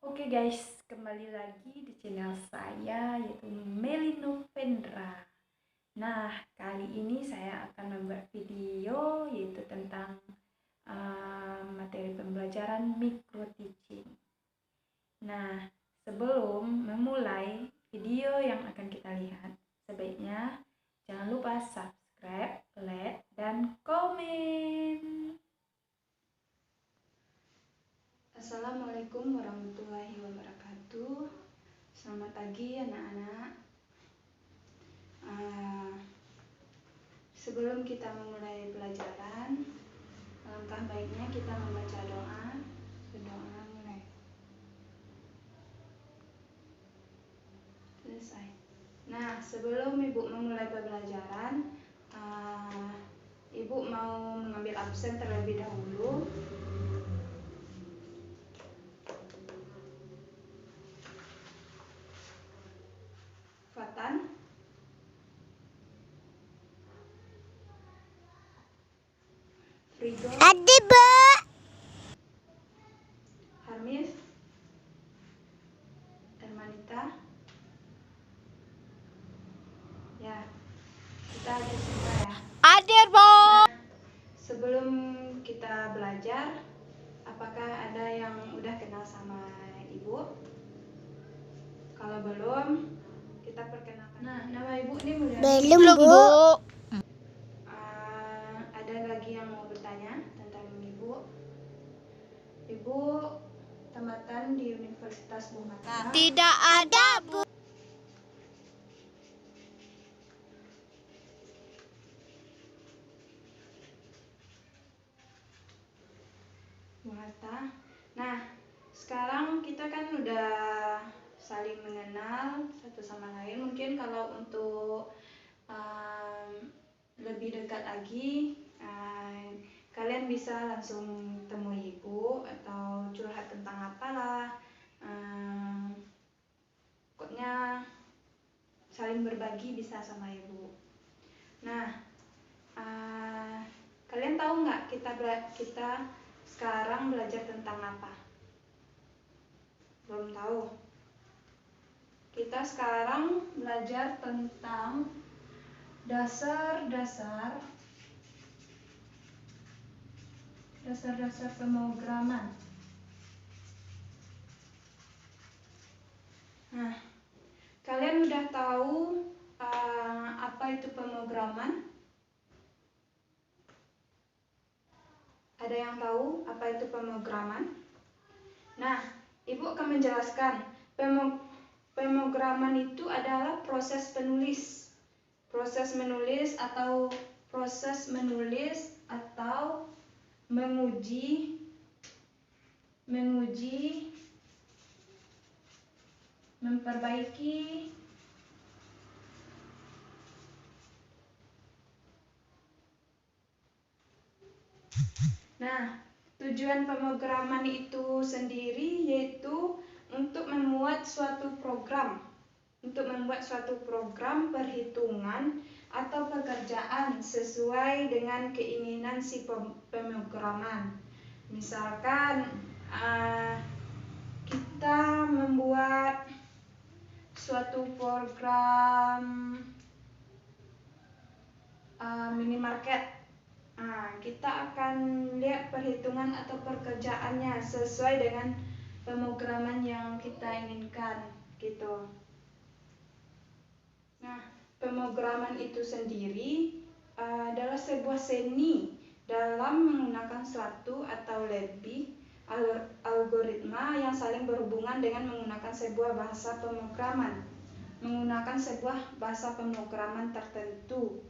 Oke guys, kembali lagi di channel saya yaitu Melino Vendra. Nah, kali ini saya akan membuat video yaitu tentang materi pembelajaran micro teaching. Nah, sebelum memulai video yang akan kita lihat, sebaiknya jangan lupa subscribe, like, dan komen. Assalamualaikum warahmatullahi wabarakatuh. Selamat pagi anak-anak. Sebelum kita memulai pelajaran, alangkah baiknya kita membaca doa. Berdoa mulai. Selesai. Nah, sebelum Ibu memulai pembelajaran, Ibu mau mengambil absen terlebih dahulu. Fatan, Frigo, Ada, Bu. Harmis, Hermanita. Ya, kita ada semua ya. Ada, Bu. Sebelum kita belajar, apakah ada yang udah kenal sama Ibu? Kalau belum, kita perkenalkan. Nah, nama Ibu ini udah Belum, Bu. Ada lagi yang mau bertanya tentang Ibu? Ibu tamatan di Universitas Bung Hatta. Tidak ada, Bu. Bung Hatta. Nah, sekarang kita kan udah saling mengenal satu sama lain. Mungkin kalau untuk lebih dekat lagi, kalian bisa langsung temui Ibu atau curhat tentang apalah. Pokoknya saling berbagi bisa sama Ibu. Nah, kalian tahu nggak kita sekarang belajar tentang apa? Belum tahu. Kita sekarang belajar tentang dasar-dasar pemrograman. Nah, kalian udah tahu apa itu pemrograman? Ada yang tahu apa itu pemrograman? Nah, Ibu akan menjelaskan. Pemrograman itu adalah proses menulis atau menguji, memperbaiki, nah, tujuan pemrograman itu sendiri yaitu untuk membuat suatu program perhitungan atau pekerjaan sesuai dengan keinginan si pemrograman. Misalkan kita membuat suatu program minimarket. Kita akan lihat perhitungan atau pekerjaannya sesuai dengan pemrograman yang kita inginkan, gitu. Nah, pemrograman itu sendiri adalah sebuah seni dalam menggunakan suatu atau lebih algoritma yang saling berhubungan dengan menggunakan sebuah bahasa pemrograman tertentu,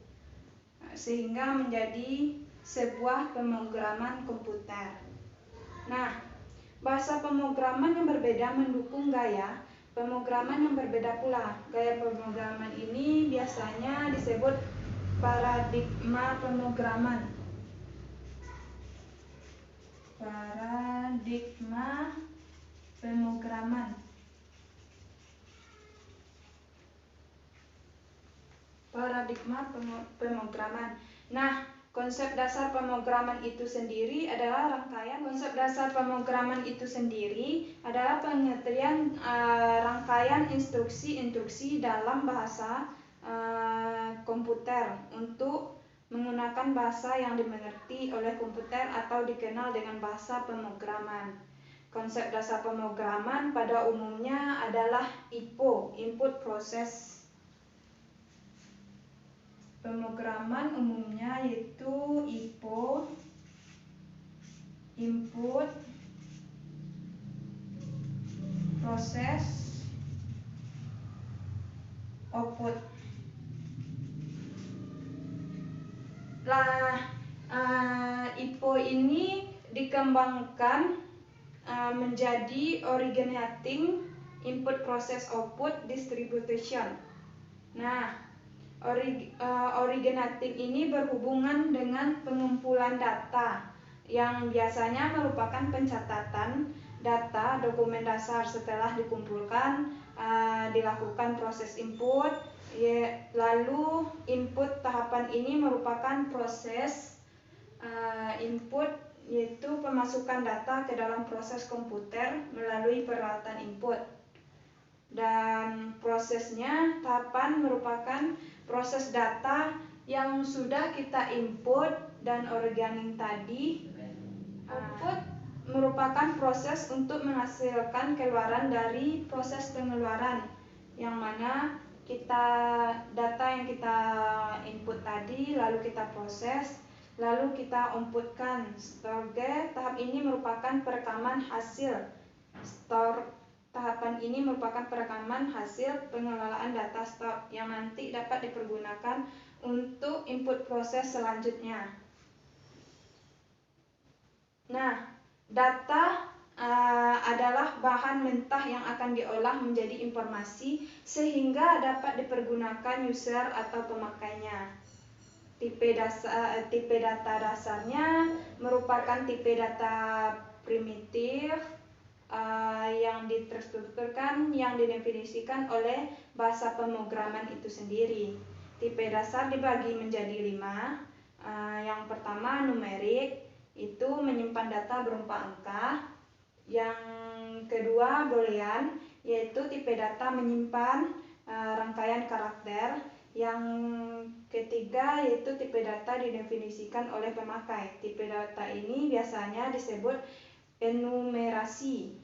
sehingga menjadi sebuah pemrograman komputer. Nah, bahasa pemrograman yang berbeda mendukung gaya pemrograman yang berbeda pula. Gaya pemrograman ini biasanya disebut paradigma pemrograman. Paradigma pemrograman. Nah, Konsep dasar pemrograman itu sendiri adalah pengertian rangkaian instruksi-instruksi dalam bahasa komputer untuk menggunakan bahasa yang dimengerti oleh komputer atau dikenal dengan bahasa pemrograman. Konsep dasar pemrograman pada umumnya adalah IPO, Input Process. Pemrograman umumnya yaitu IPO, Input Process Output. IPO ini dikembangkan menjadi Originating Input Process Output Distribution. Nah, originating ini berhubungan dengan pengumpulan data yang biasanya merupakan pencatatan data dokumen dasar. Setelah dikumpulkan, dilakukan proses input, lalu input tahapan ini merupakan proses input, yaitu pemasukan data ke dalam proses komputer melalui peralatan input. Dan prosesnya, tahapan merupakan proses data yang sudah kita input dan organik tadi. Output merupakan proses untuk menghasilkan keluaran dari proses pengeluaran, yang mana data yang kita input tadi lalu kita proses, lalu kita outputkan. Storage, tahap ini merupakan perekaman hasil. Tahapan ini merupakan perekaman hasil pengelolaan data store yang nanti dapat dipergunakan untuk input proses selanjutnya. Nah, data adalah bahan mentah yang akan diolah menjadi informasi sehingga dapat dipergunakan user atau pemakainya. Tipe data dasarnya merupakan tipe data primitif yang terstrukturkan, yang didefinisikan oleh bahasa pemrograman itu sendiri. Tipe dasar dibagi menjadi 5. Yang pertama numerik, itu menyimpan data berupa angka. Yang kedua boolean, yaitu tipe data menyimpan rangkaian karakter. Yang ketiga yaitu tipe data didefinisikan oleh pemakai. Tipe data ini biasanya disebut enumerasi.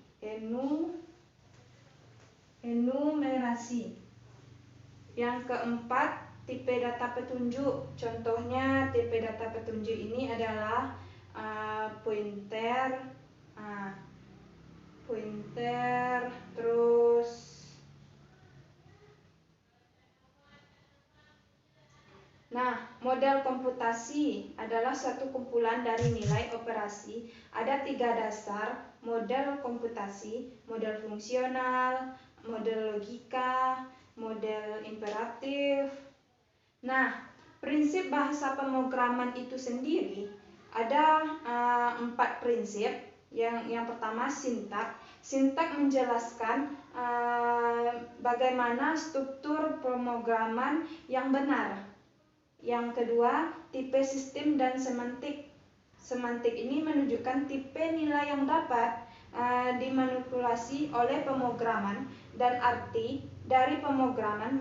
Yang keempat, tipe data petunjuk. Contohnya tipe data petunjuk ini adalah pointer, terus model komputasi adalah suatu kumpulan dari nilai operasi. Ada 3 dasar model komputasi: model fungsional, model logika, model imperatif. Prinsip bahasa pemrograman itu sendiri ada 4 prinsip. Yang pertama sintak. Sintak menjelaskan bagaimana struktur pemrograman yang benar. Yang kedua, tipe sistem dan semantik. Semantik ini menunjukkan tipe nilai yang dapat dimanipulasi oleh pemrograman, dan arti dari pemrograman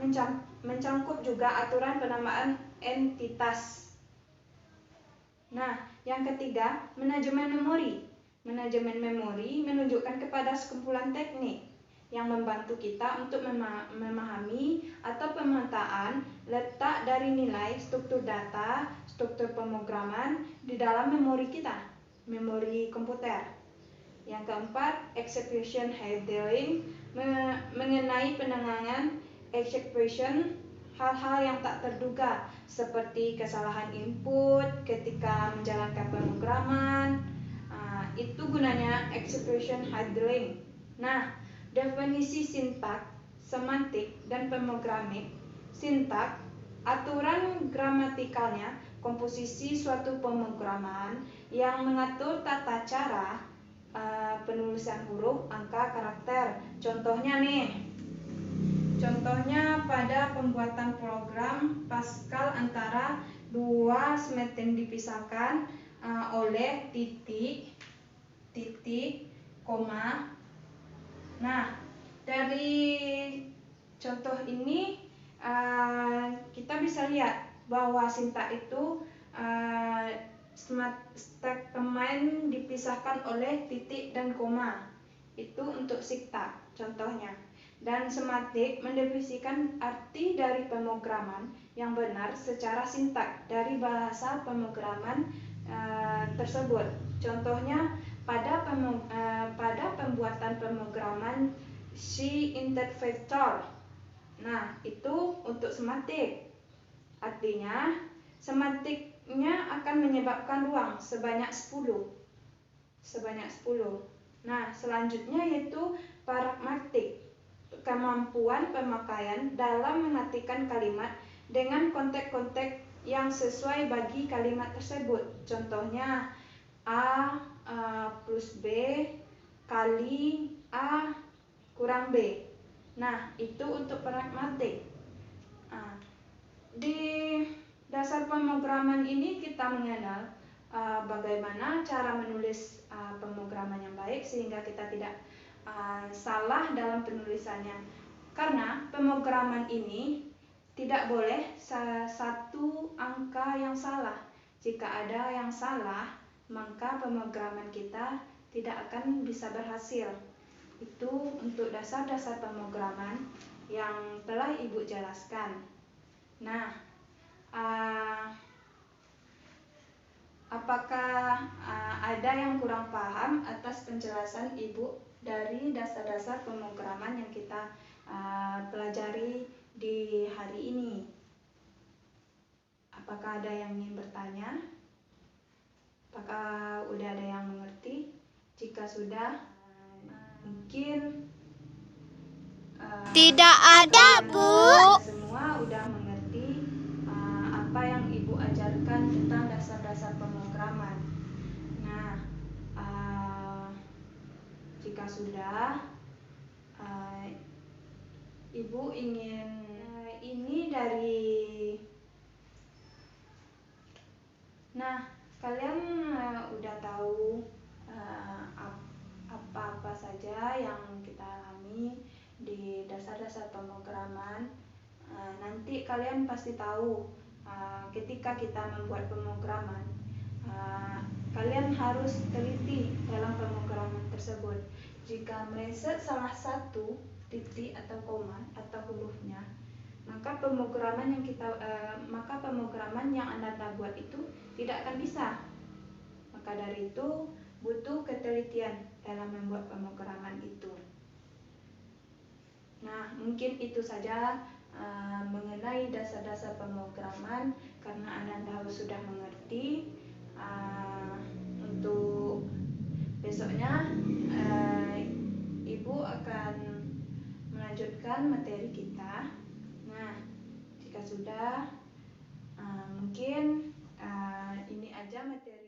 mencangkup juga aturan penamaan entitas. Yang ketiga, manajemen memori. Manajemen memori menunjukkan kepada sekumpulan teknik yang membantu kita untuk memahami atau pemetaan letak dari nilai struktur data, struktur pemrograman di dalam memori kita, memori komputer. Yang keempat, execution handling, mengenai penanganan execution hal-hal yang tak terduga seperti kesalahan input ketika menjalankan pemrograman. Itu gunanya execution handling. Definisi sintak, semantik, dan pemrogramming. Sintak, aturan gramatikalnya, komposisi suatu pemrograman yang mengatur tata cara penulisan huruf, angka, karakter. Contohnya pada pembuatan program Pascal antara dua semeting dipisahkan oleh titik, koma. Nah, dari contoh ini kita bisa lihat bahwa sintak itu statement dipisahkan oleh titik dan koma. Itu untuk sintak contohnya. Dan sematik mendefinisikan arti dari pemrograman yang benar secara sintak dari bahasa pemrograman tersebut. Contohnya pada pembuatan pemrograman C interpreter. Nah, itu untuk sematik. Artinya sematiknya akan menyebabkan ruang sebanyak 10. Nah, selanjutnya yaitu pragmatik. Kemampuan pemakaian dalam mengartikan kalimat dengan konteks-konteks yang sesuai bagi kalimat tersebut. Contohnya A plus B kali A kurang B. Nah, itu untuk pragmatik. Di dasar pemrograman ini kita mengenal bagaimana cara menulis pemrograman yang baik sehingga kita tidak salah dalam penulisannya. Karena pemrograman ini tidak boleh satu angka yang salah. Jika ada yang salah, maka pemrograman kita tidak akan bisa berhasil. Itu untuk dasar-dasar pemrograman yang telah Ibu jelaskan. Nah, apakah ada yang kurang paham atas penjelasan Ibu dari dasar-dasar pemrograman yang kita pelajari di hari ini? Apakah ada yang ingin bertanya? Apakah udah ada yang mengerti? Jika sudah, mungkin Tidak ada, Bu. semua udah mengerti apa yang Ibu ajarkan tentang dasar-dasar pemrograman. Nah, jika sudah, Ibu ingin ini dari. Nah, kalian udah tahu apa-apa saja yang kita alami di dasar-dasar pemrograman. Nanti kalian pasti tahu ketika kita membuat pemrograman, kalian harus teliti dalam pemrograman tersebut. Jika meleset salah satu titik atau koma atau hurufnya, maka pemrograman yang Anda buat itu tidak akan bisa. Maka dari itu butuh ketelitian dalam membuat pemrograman itu. Nah, mungkin itu saja mengenai dasar-dasar pemrograman. Karena Anda sudah mengerti, untuk besoknya Ibu akan melanjutkan materi kita. Nah, jika sudah, mungkin ini aja materi